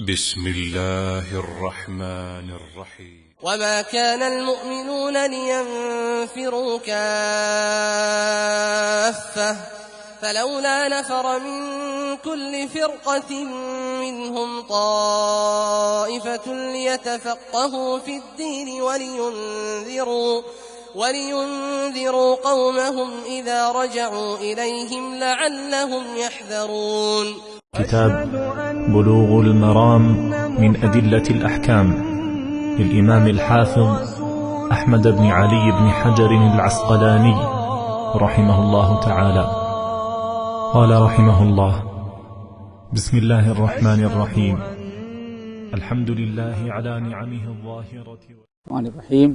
بسم الله الرحمن الرحيم. وما كان المؤمنون لينفروا كافة فلولا نفر من كل فرقة منهم طائفة ليتفقهوا في الدين ولينذروا قومهم إذا رجعوا إليهم لعلهم يحذرون. كتاب بلوغ المرام من أدلة الأحكام للإمام الحافظ أحمد بن علي بن حجر العسقلاني رحمه الله تعالى. قال رحمه الله: بسم الله الرحمن الرحيم. الحمد لله على نعمه الظاهرة. الرحمن الرحيم.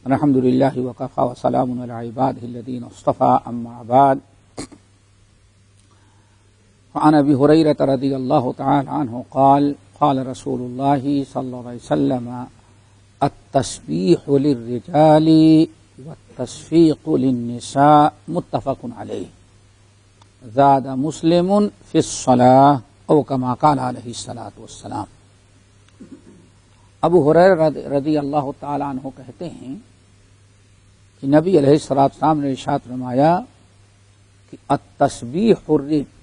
الحمد لله وكفى وسلام على عباده الذين اصطفى. أما بعد، فعن أبي هريرة رضي الله تعالى عنه قال: قال رسول الله صلى الله عليه وسلم: التسبيح للرجال والتصفيق للنساء متفق عليه. زاد مسلم في الصلاة او كما قال عليه الصلاة والسلام. ابو ہریرہ رضی اللہ تعالی عنہ کہتے ہیں کہ نبی علیہ الصلوۃ والسلام نے ارشاد فرمایا کہ التسبیح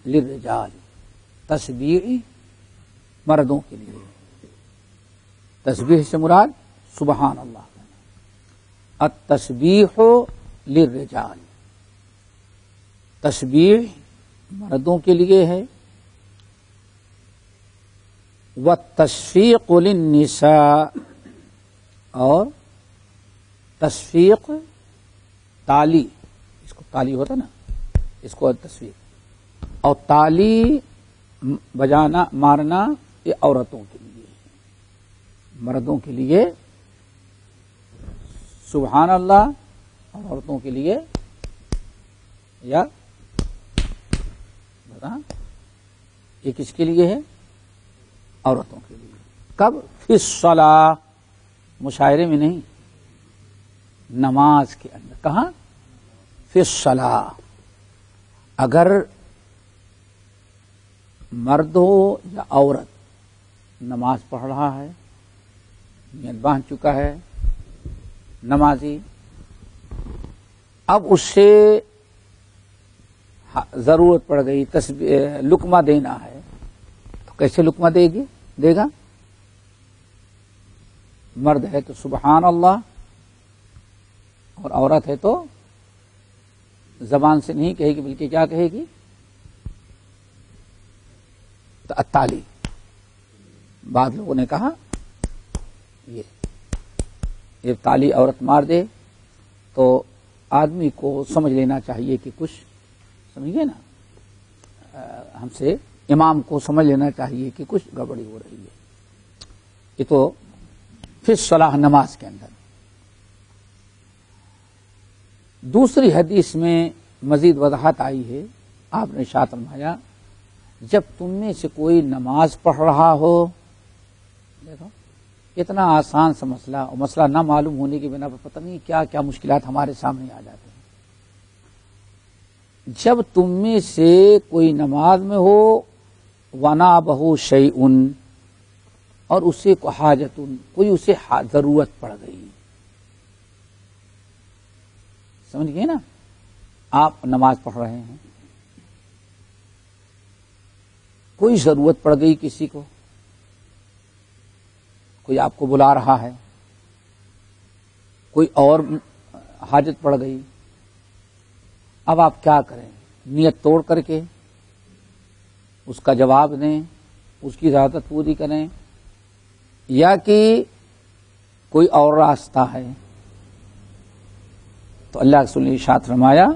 للرجال، تسبیح مردوں کے لیے. تسبیح سے مراد سبحان اللہ. التسبیح للرجال، تسبیح مردوں کے لیے ہے. والتصفیق للنساء، اور تصفیق تالی، اس کو تالی ہوتا نا، اس کو تصفیق، اور تالی بجانا مارنا یہ عورتوں کے لیے ہے. مردوں کے لیے سبحان اللہ، اور عورتوں کے لیے یا بتا یہ کس کے لیے ہے؟ عورتوں کے لیے. کب؟ فی الصلاۃ، مشاعرے میں نہیں، نماز کے اندر. کہاں؟ فی الصلاۃ. اگر مرد ہو یا عورت نماز پڑھ رہا ہے، نیت باندھ چکا ہے نمازی، اب اس سے ضرورت پڑ گئی لقمہ دینا ہے، تو کیسے لقمہ دے گا؟ مرد ہے تو سبحان اللہ، اور عورت ہے تو زبان سے نہیں کہے گی بلکہ کیا کہے گی؟ تالی. بعض لوگوں نے کہا یہ تالی عورت مار دے تو آدمی کو سمجھ لینا چاہیے کہ کچھ سمجھیے نا، ہم سے امام کو سمجھ لینا چاہیے کہ کچھ گڑبڑی ہو رہی ہے. یہ تو پھر صلاح نماز کے اندر. دوسری حدیث میں مزید وضاحت آئی ہے. آپ نے ارشاد فرمایا جب تم میں سے کوئی نماز پڑھ رہا ہو، دیکھو اتنا آسان سا مسئلہ، اور مسئلہ نہ معلوم ہونے کی بنا پر پتہ نہیں کیا کیا مشکلات ہمارے سامنے آ جاتے ہیں. جب تم میں سے کوئی نماز میں ہو وَنَابَهُ شَيْءٌ، اور اسے کو حاجت، کوئی اسے ضرورت پڑ گئی. سمجھ گئے نا؟ آپ نماز پڑھ رہے ہیں، کوئی ضرورت پڑ گئی کسی کو، کوئی آپ کو بلا رہا ہے، کوئی اور حاجت پڑ گئی. اب آپ کیا کریں؟ نیت توڑ کر کے اس کا جواب دیں، اس کی ضرورت پوری کریں، یا کہ کوئی اور راستہ ہے؟ تو اللہ کے رسول نے ارشاد فرمایا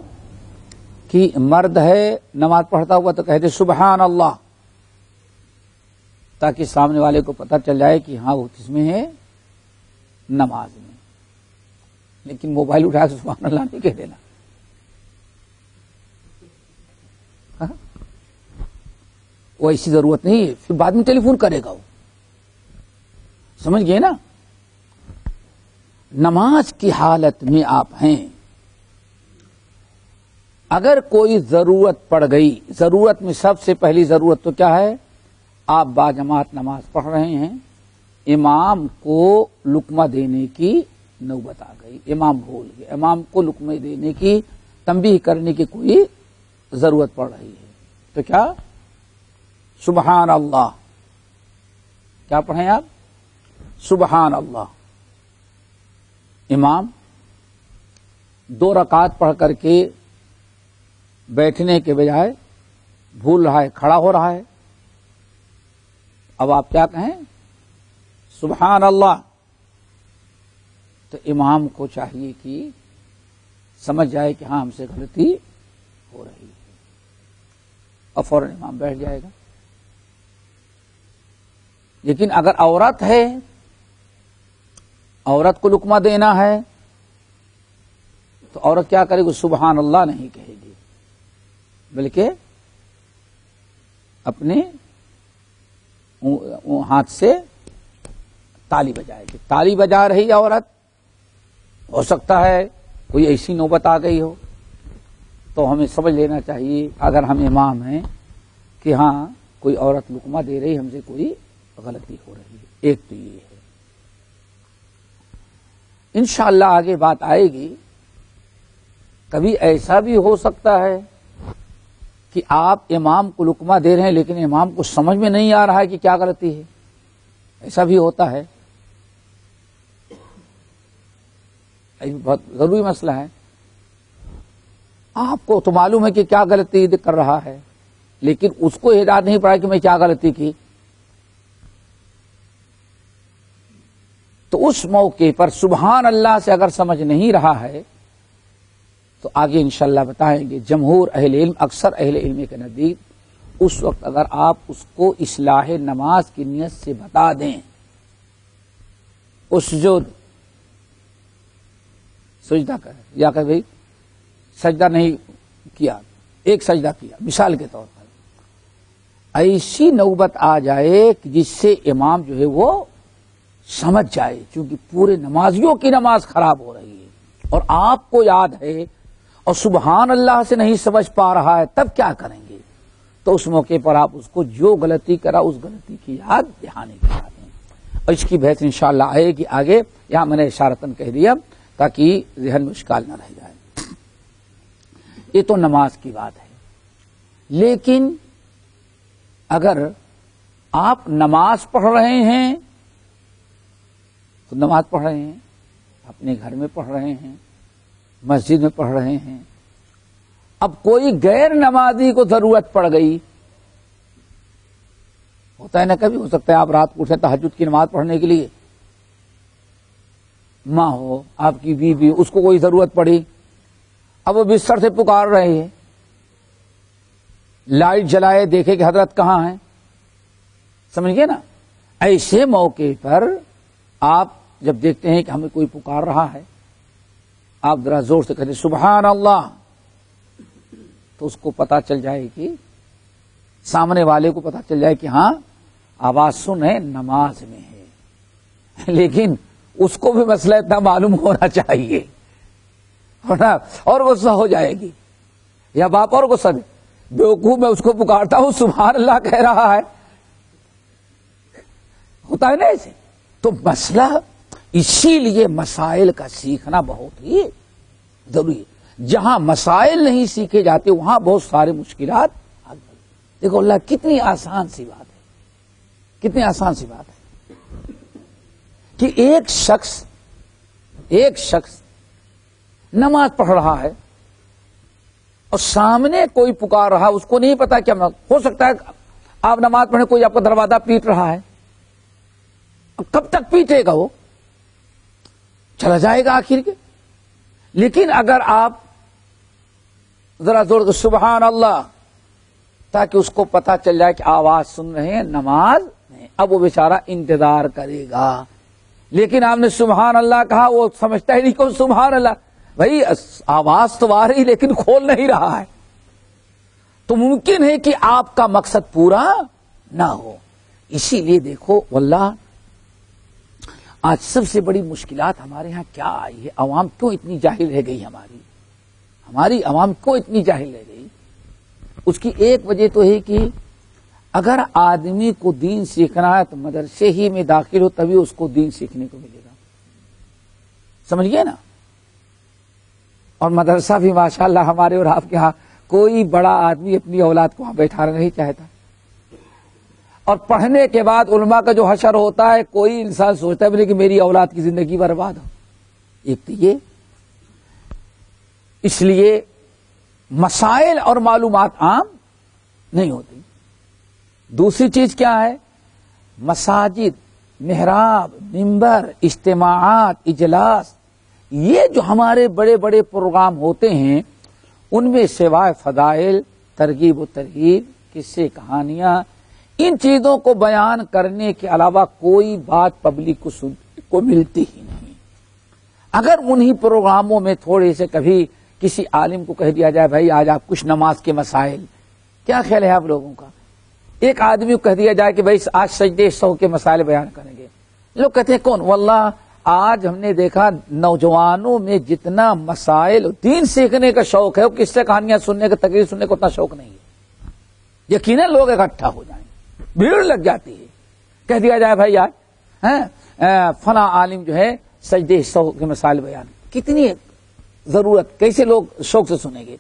کہ مرد ہے نماز پڑھتا ہوا تو کہتے سبحان اللہ، تاکہ سامنے والے کو پتہ چل جائے کہ ہاں وہ کس میں ہے؟ نماز میں. لیکن موبائل اٹھا کے سبحان اللہ نہیں کہہ دینا. وہ ایسی ضرورت نہیں ہے، پھر بعد میں ٹیلی فون کرے گا. وہ سمجھ گئے نا؟ نماز کی حالت میں آپ ہیں، اگر کوئی ضرورت پڑ گئی، ضرورت میں سب سے پہلی ضرورت تو کیا ہے؟ آپ باجماعت نماز پڑھ رہے ہیں، امام کو لقمہ دینے کی نوبت آ گئی، امام بھول گئے، امام کو لقمے دینے کی تنبیہ کرنے کی کوئی ضرورت پڑ رہی ہے، تو کیا سبحان اللہ، کیا پڑھیں آپ؟ سبحان اللہ۔ امام 2 رکعت پڑھ کر کے بیٹھنے کے بجائے بھول رہا ہے، کھڑا ہو رہا ہے، اب آپ کیا کہیں؟ سبحان اللہ۔ تو امام کو چاہیے کہ سمجھ جائے کہ ہاں ہم سے غلطی ہو رہی ہے، اور فوراً امام بیٹھ جائے گا۔ لیکن اگر عورت ہے، عورت کو لقمہ دینا ہے، تو عورت کیا کرے گی؟ سبحان اللہ نہیں کہے گی، بلکہ اپنے ہاتھ سے تالی بجائے گی۔ تالی بجا رہی ہے عورت، ہو سکتا ہے کوئی ایسی نوبت آ گئی ہو، تو ہمیں سمجھ لینا چاہیے اگر ہم امام ہیں کہ ہاں کوئی عورت لقمہ دے رہی، ہم سے کوئی غلطی ہو رہی ہے۔ ایک تو یہ ہے، انشاءاللہ آگے بات آئے گی۔ کبھی ایسا بھی ہو سکتا ہے کہ آپ امام کو لقمہ دے رہے ہیں لیکن امام کو سمجھ میں نہیں آ رہا ہے کہ کیا غلطی ہے، ایسا بھی ہوتا ہے، یہ بہت ضروری مسئلہ ہے۔ آپ کو تو معلوم ہے کہ کیا غلطی کر رہا ہے، لیکن اس کو ہدایت نہیں پڑا کہ میں کیا غلطی کی، تو اس موقع پر سبحان اللہ سے اگر سمجھ نہیں رہا ہے تو آگے انشاءاللہ بتائیں گے، جمہور اہل علم، اکثر اہل علم کے نزدیک اس وقت اگر آپ اس کو اصلاح نماز کی نیت سے بتا دیں، اس جو سجدہ کر یا کہ بھائی سجدہ نہیں کیا، ایک سجدہ کیا مثال کے طور پر، ایسی نوبت آ جائے کہ جس سے امام جو ہے وہ سمجھ جائے، چونکہ پورے نمازیوں کی نماز خراب ہو رہی ہے اور آپ کو یاد ہے اور سبحان اللہ سے نہیں سمجھ پا رہا ہے، تب کیا کریں گے؟ تو اس موقع پر آپ اس کو جو غلطی کرا اس غلطی کی یاد دہانے کرا دیں، اور اس کی بحث انشاءاللہ آئے گی آگے، یہاں میں نے اشارتاً کہہ دیا تاکہ ذہن میں اشکال نہ رہ جائے۔ یہ تو نماز کی بات ہے، لیکن اگر آپ نماز پڑھ رہے ہیں، نماز پڑھ رہے ہیں، اپنے گھر میں پڑھ رہے ہیں، مسجد میں پڑھ رہے ہیں، اب کوئی غیر نمازی کو ضرورت پڑ گئی، ہوتا ہے نا کبھی، ہو سکتا ہے آپ رات کو اٹھے تہجد کی نماز پڑھنے کے لیے، ماں ہو، آپ کی بیوی، اس کو کوئی ضرورت پڑی، اب وہ بستر سے پکار رہے ہیں، لائٹ جلائے، دیکھے کہ حضرت کہاں ہیں، سمجھ گئے نا؟ ایسے موقع پر آپ جب دیکھتے ہیں کہ ہمیں کوئی پکار رہا ہے، آپ ذرا زور سے کہتے سبحان اللہ، تو اس کو پتا چل جائے کہ سامنے والے کو پتا چل جائے کہ ہاں آواز سن ہے، نماز میں ہے، لیکن اس کو بھی مسئلہ اتنا معلوم ہونا چاہیے، اور غصہ ہو جائے گی، یا باپ اور غصہ دے، بیوقوف میں اس کو پکارتا ہوں سبحان اللہ کہہ رہا ہے، ہوتا ہے نا ایسے۔ تو مسئلہ، اسی لیے مسائل کا سیکھنا بہت ہی ضروری ہے، جہاں مسائل نہیں سیکھے جاتے وہاں بہت سارے مشکلات آ جاتی۔ دیکھو اللہ کتنی آسان سی بات ہے، کتنی آسان سی بات ہے کہ ایک شخص نماز پڑھ رہا ہے اور سامنے کوئی پکار رہا، اس کو نہیں پتا کیا، ہو سکتا ہے آپ نماز پڑھنے کوئی آپ کا دروازہ پیٹ رہا ہے، اب کب تک پیٹے گا، وہ چلا جائے گا آخر کے۔ لیکن اگر آپ ذرا زور سے سبحان اللہ، تاکہ اس کو پتا چل جائے کہ آواز سن رہے ہیں، نماز نہیں، اب وہ بیچارہ انتظار کرے گا۔ لیکن آپ نے سبحان اللہ کہا، وہ سمجھتا ہی نہیں کہ سبحان اللہ، بھائی آواز تو آ رہی لیکن کھول نہیں رہا ہے، تو ممکن ہے کہ آپ کا مقصد پورا نہ ہو۔ اسی لیے دیکھو واللہ آج سب سے بڑی مشکلات ہمارے ہاں کیا آئی ہے، عوام کیوں اتنی جاہل رہ گئی، ہماری عوام کیوں اتنی جاہل رہ گئی؟ اس کی ایک وجہ تو ہے کہ اگر آدمی کو دین سیکھنا ہے تو مدرسے ہی میں داخل ہو تبھی اس کو دین سیکھنے کو ملے گا. سمجھ گئے نا؟ اور مدرسہ بھی ماشاءاللہ ہمارے اور آپ کے ہاں کوئی بڑا آدمی اپنی اولاد کو وہاں بیٹھانا نہیں چاہتا. اور پڑھنے کے بعد علماء کا جو حشر ہوتا ہے کوئی انسان سوچتا ہے بولے کہ میری اولاد کی زندگی برباد ہو. ایک تو یہ، اس لیے مسائل اور معلومات عام نہیں ہوتی. دوسری چیز کیا ہے؟ مساجد، محراب، منبر، اجتماعات، اجلاس، یہ جو ہمارے بڑے بڑے پروگرام ہوتے ہیں ان میں سوائے فضائل، ترغیب و ترہیب، قصے، کہانیاں، ان چیزوں کو بیان کرنے کے علاوہ کوئی بات پبلک کو سننے کو ملتی ہی نہیں. اگر انہی پروگراموں میں تھوڑے سے کبھی کسی عالم کو کہہ دیا جائے بھائی آج آپ کچھ نماز کے مسائل، کیا خیال ہے آپ لوگوں کا؟ ایک آدمی کو کہہ دیا جائے کہ بھائی آج سجدے سہو کے مسائل بیان کریں گے، لوگ کہتے ہیں کون؟ واللہ آج ہم نے دیکھا نوجوانوں میں جتنا مسائل دین سیکھنے کا شوق ہے وہ کس سے کہانیاں سننے کا، تقریر سننے کا اتنا شوق نہیں ہے. یقیناً لوگ اکٹھا ہو جائیں، بھیڑ لگ جاتی ہے. کہہ دیا جائے بھائی آج فلاں عالم جو ہے سجدے سہو کے مسائل بیان، کتنی ضرورت، کیسے لوگ شوق سے سنیں گے.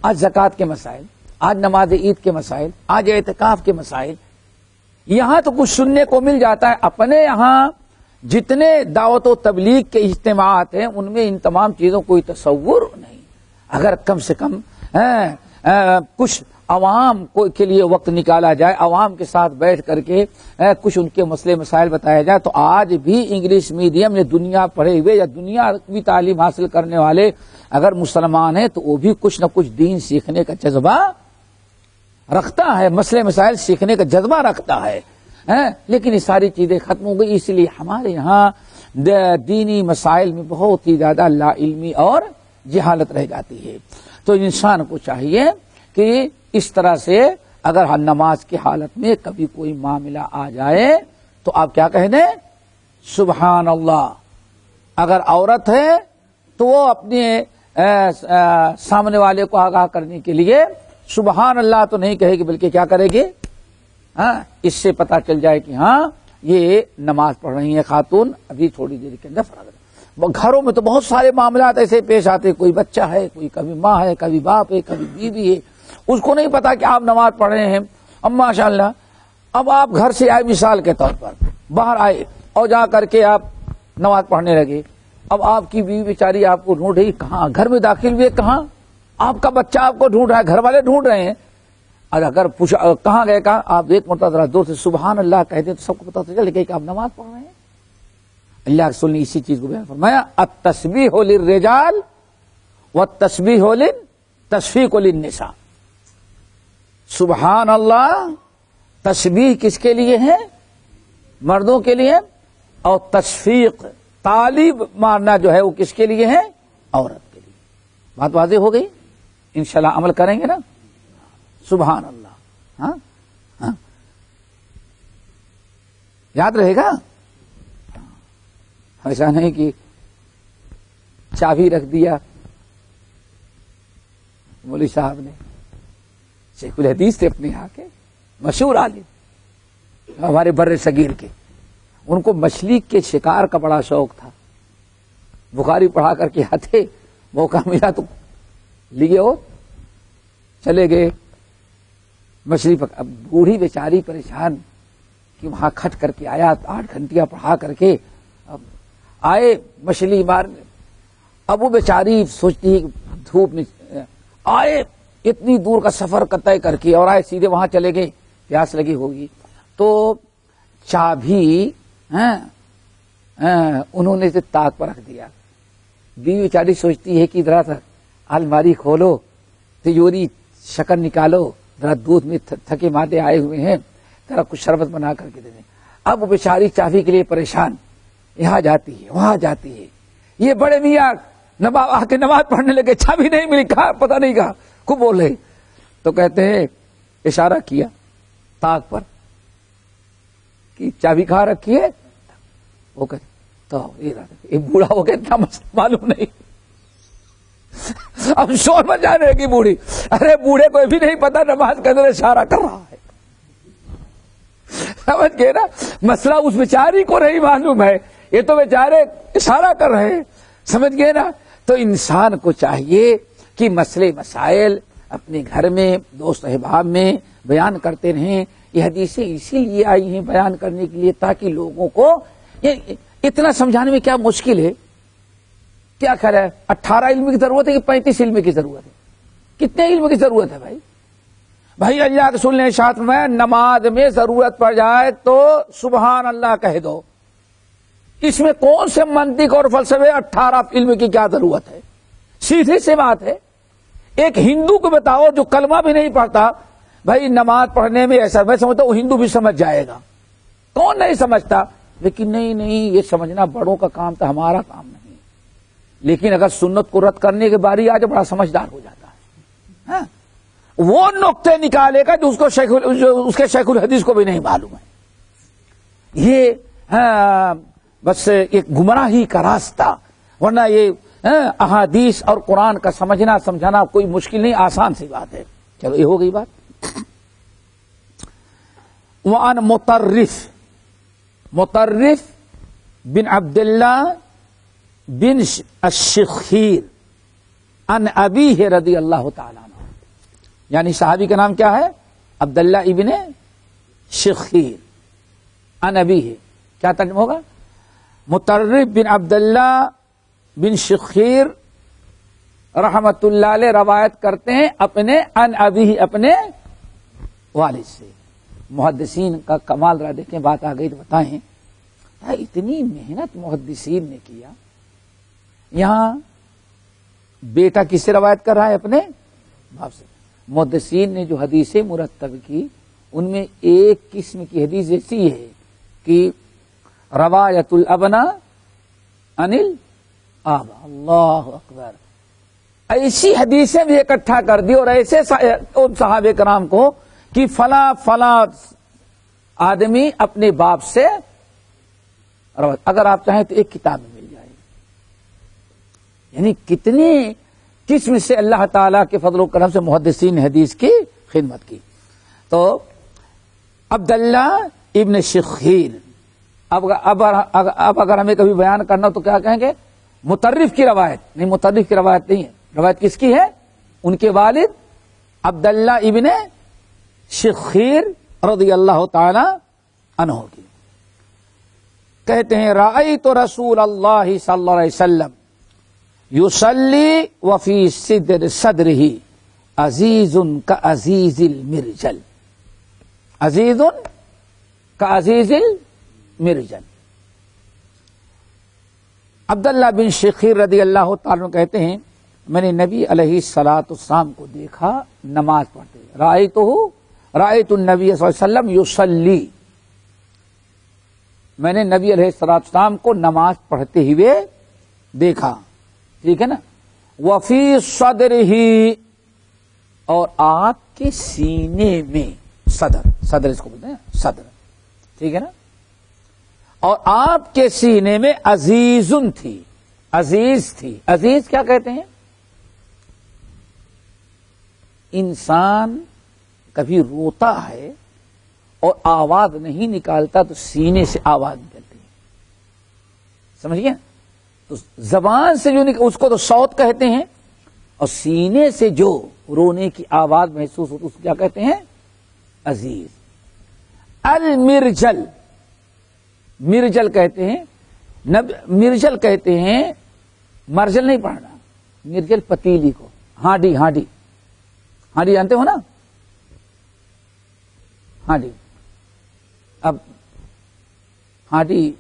آج زکوٰۃ کے مسائل، آج نماز عید کے مسائل، آج اعتکاف کے مسائل، یہاں تو کچھ سننے کو مل جاتا ہے. اپنے یہاں جتنے دعوت و تبلیغ کے اجتماعات ہیں ان میں ان تمام چیزوں کوئی تصور نہیں. اگر کم سے کم کچھ عوام کے لیے وقت نکالا جائے، عوام کے ساتھ بیٹھ کر کے کچھ ان کے مسئلے مسائل بتایا جائے، تو آج بھی انگلش میڈیم یا دنیا پڑھے ہوئے یا دنیا کی تعلیم حاصل کرنے والے اگر مسلمان ہیں تو وہ بھی کچھ نہ کچھ دین سیکھنے کا جذبہ رکھتا ہے، مسئلے مسائل سیکھنے کا جذبہ رکھتا ہے. لیکن یہ ساری چیزیں ختم ہو گئی، اس لیے ہمارے یہاں دینی مسائل میں بہت ہی زیادہ لا علمی اور جہالت رہ جاتی ہے. تو انسان کو چاہیے کہ اس طرح سے اگر نماز کی حالت میں کبھی کوئی معاملہ آ جائے تو آپ کیا کہہ دیں؟ سبحان اللہ. اگر عورت ہے تو وہ اپنے سامنے والے کو آگاہ کرنے کے لیے سبحان اللہ تو نہیں کہے گی بلکہ کیا کرے گی؟ اس سے پتا چل جائے کہ ہاں یہ نماز پڑھ رہی ہے خاتون، ابھی تھوڑی دیر کے اندر فرغ. گھروں میں تو بہت سارے معاملات ایسے پیش آتے، کوئی بچہ ہے، کوئی کبھی ماں ہے، کبھی باپ ہے، کبھی بیوی ہے، اس کو نہیں پتا کہ آپ نماز پڑھ رہے ہیں. اب ماشاءاللہ اب آپ گھر سے آئے، مثال کے طور پر باہر آئے اور جا کر کے آپ نماز پڑھنے لگے. اب آپ کی بیوی بیچاری آپ کو ڈھونڈ رہی، کہاں گھر میں داخل ہوئے، کہاں آپ کا بچہ آپ کو ڈھونڈ رہا ہے، گھر والے ڈھونڈ رہے ہیں. اگر پوچھا کہاں گئے، کہاں، آپ ایک مرتبہ ذرا دور سے سبحان اللہ کہتے تو سب کو پتا چل گیا کہ آپ نماز پڑھ رہے ہیں. اللہ کے رسول نے اسی چیز کو بیان فرمایا، التسبیح للرجال والتسبیح تسبیح للنساء. سبحان اللہ تسبیح کس کے لیے ہے؟ مردوں کے لیے. اور تشفیق، تعلیب مارنا جو ہے وہ کس کے لیے ہے؟ عورت کے لیے. بات واضح ہو گئی؟ انشاءاللہ عمل کریں گے نا. سبحان اللہ. ہاں یاد رہے گا. ایسا نہیں کہ چابی رکھ دیا مولوی صاحب نے. شیخ الحدیث تھے اپنے یہاں کے مشہور عالم ہمارے بر صغیر کے، ان کو مچھلی کے شکار کا بڑا شوق تھا. بخاری پڑھا کر کے آتے، موقع ملا تو لیے ہو چلے گئے مچھلی اب بوڑھی بیچاری پریشان کہ وہاں کھٹ کر کے آیا، 8 گھنٹیاں پڑھا کر کے اب آئے مچھلی مارنے. اب وہ بیچاری سوچتی ہے دھوپ میں آئے، اتنی دور کا سفر طے کر کے اور آئے سیدھے وہاں چلے گئے، پیاس لگی ہوگی تو چابی انہوں نے تاک پر رکھ دیا. بیوی بیچاری سوچتی ہے کہ ذرا سا الماری کھولو، تجوری شکر نکالو، ذرا دودھ میں تھکے مادے آئے ہوئے ہیں، ذرا کچھ شربت بنا کر کے دے دیں. اب وہ بیچاری چابی کے لیے پریشان، یہاں جاتی ہے وہاں جاتی ہے. یہ بڑے میاں آ کے نماز پڑھنے لگے، چابی نہیں ملی، کہاں پتہ نہیں کہا کو بول رہے. تو کہتے ہیں اشارہ کیا تاک پر کہ چابی کہاں رکھی ہے. وہ کہتے تو یہ بوڑھا ہو گیا، اتنا معلوم نہیں. اب شور مچانے کی بوڑھی، ارے بوڑھے کو بھی نہیں پتا نماز کے اندر اشارہ کر رہا ہے. سمجھ گئے نا؟ مسئلہ اس بیچاری کو نہیں معلوم ہے، یہ تو بیچارے اشارہ کر رہے ہیں، سمجھ گئے نا؟ تو انسان کو چاہیے کہ مسئلے مسائل اپنے گھر میں دوست احباب میں بیان کرتے رہیں. یہ حدیثیں اسی لیے آئی ہیں بیان کرنے کے لیے تاکہ لوگوں کو اتنا سمجھانے میں کیا مشکل ہے. کیا خیال ہے 18 علم کی ضرورت ہے کہ 35 علم کی ضرورت ہے؟ کتنے علم کی ضرورت ہے بھائی اللہ کے رسول نے ارشاد میں نماز میں ضرورت پڑ جائے تو سبحان اللہ کہہ دو. اس میں کون سے منطق اور فلسفے 18 علم کی کیا ضرورت ہے؟ سیدھی سی بات ہے. ایک ہندو کو بتاؤ جو کلمہ بھی نہیں پڑھتا بھائی نماز پڑھنے میں ایسا، میں سمجھتا ہوں وہ ہندو بھی سمجھ جائے گا. کون نہیں سمجھتا؟ لیکن نہیں یہ سمجھنا بڑوں کا کام تھا، ہمارا کام نہیں. لیکن اگر سنت کو رد کرنے کی باری آ جائے بڑا سمجھدار ہو جاتا ہے. ہاں وہ نقطے نکالے گا جو اس کے شیخ الحدیث کو بھی نہیں معلوم ہے. یہ بس ایک گمراہی کا راستہ، ورنہ یہ احادیث اور قرآن کا سمجھنا سمجھانا کوئی مشکل نہیں، آسان سی بات ہے. چلو یہ ہو گئی بات. وعن مطرف بن عبداللہ بن الشخیر عن ابیہ رضی اللہ تعالیٰ عنہ، یعنی صحابی کا نام کیا ہے؟ عبداللہ ابن شخیر عن ابیہ. کیا ترجمہ ہوگا؟ مطرف بن عبداللہ بن شخیر رحمت اللہ علیہ روایت کرتے ہیں اپنے عن ابیہ، اپنے والد سے. محدثین کا کمال رہا، دیکھیں بات آ گئی تو بتائیں. اتنی محنت محدثین نے کیا. یہاں بیٹا کس سے روایت کر رہا ہے؟ اپنے باپ سے. محدثین نے جو حدیثیں مرتب کی ان میں ایک قسم کی حدیث ایسی ہے کہ روایت الابنا انل آبا. اللہ اکبر. ایسی حدیثیں بھی اکٹھا کر دی اور ایسے صحابہ کرام کو کہ فلاں فلاں آدمی اپنے باپ سے روایت. اگر آپ چاہیں تو ایک کتاب میں مل جائے. یعنی کتنی قسم سے اللہ تعالیٰ کے فضل و کرم سے محدثین نے حدیث کی خدمت کی. تو عبداللہ ابن شخیر، اب اگر ہمیں کبھی بیان کرنا تو کیا کہیں گے؟ مطرف کی روایت. نہیں، مطرف کی روایت نہیں ہے. روایت کس کی ہے؟ ان کے والد عبداللہ ابن شخیر رضی اللہ تعالی عنہ کی. کہتے ہیں رأیت رسول اللہ صلی اللہ علیہ وسلم یصلی وفی صدرہ عزیز کعزیز المرجل. عزیز کعزیز المرجل. عبداللہ بن شخیر رضی اللہ تعالیٰ عنہ کہتے ہیں میں نے نبی علیہ الصلاۃ والسلام کو دیکھا نماز پڑھتے. رأیت النبی صلی اللہ علیہ وسلم یصلی، میں نے نبی علیہ الصلاۃ والسلام کو نماز پڑھتے ہوئے دیکھا. ٹھیک ہے نا؟ وفی صدرہ، اور آپ کے سینے میں، صدر اس کو بولتے ہیں صدر. ٹھیک ہے نا؟ اور آپ کے سینے میں عزیزن تھی، عزیز تھی. عزیز کیا کہتے ہیں؟ انسان کبھی روتا ہے اور آواز نہیں نکالتا تو سینے سے آواز نکلتی ہے. سمجھیے؟ تو زبان سے جو اس کو تو صوت کہتے ہیں، اور سینے سے جو رونے کی آواز محسوس ہوتی اس کو کیا کہتے ہیں؟ عزیز. المرجل، مرجل کہتے ہیں، مرجل کہتے ہیں، مرجل نہیں پڑھنا، مرجل پتیلی کو. ہانڈی جانتے ہو نا؟ ہانڈی. اب ہانڈی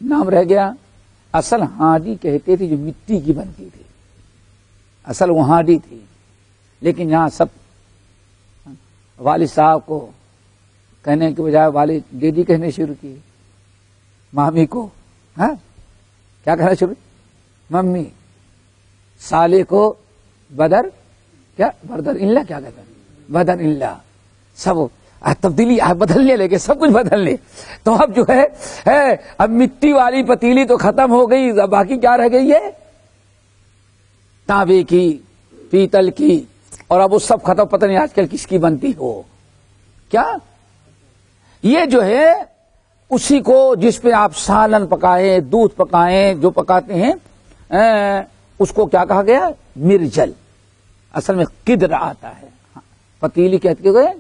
نام رہ گیا، اصل ہانڈی کہتے تھے جو مٹی کی بنتی تھی، اصل وہ ہانڈی تھی. لیکن یہاں سب والد صاحب کو کہنے کے بجائے والد ڈیڈی کہنے شروع کی، مامی کو ہاں کیا کہنا شروع، ممی. سالے کو بدر اللہ کیا کہتے ہیں؟ بدر اللہ. سب تبدیلی بدلنے لگے، سب کچھ بدل لے. تو اب جو ہے اب مٹی والی پتیلی تو ختم ہو گئی، باقی کیا رہ گئی ہے؟ تانبے کی، پیتل کی، اور اب وہ سب ختم. پتہ نہیں آج کل کس کی بنتی ہو. کیا یہ جو ہے اسی کو جس پہ آپ سالن پکائیں، دودھ پکائیں، جو پکاتے ہیں اس کو کیا کہا گیا؟ مرجل. اصل میں قدر آتا ہے. پتیلی کہتے گئے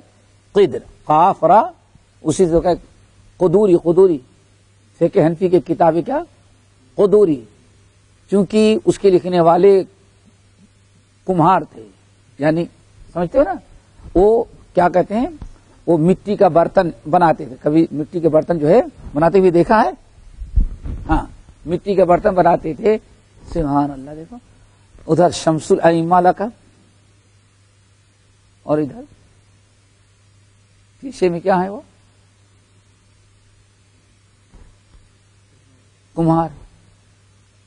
قدر، قاف را اسی سے قدوری. قدوری فقہ حنفی کی کتابیں کیا؟ قدوری، چونکہ اس کے لکھنے والے کمہار تھے، یعنی سمجھتے ہو نا، وہ کیا کہتے ہیں، وہ مٹی کا برتن بناتے تھے. کبھی مٹی کے برتن جو ہے بناتے ہوئے دیکھا ہے؟ ہاں، مٹی کے برتن بناتے تھے. سبحان اللہ. دیکھو ادھر شمس الائمہ لقب، اور ادھر پیچھے میں کیا ہے؟ وہ کمہار.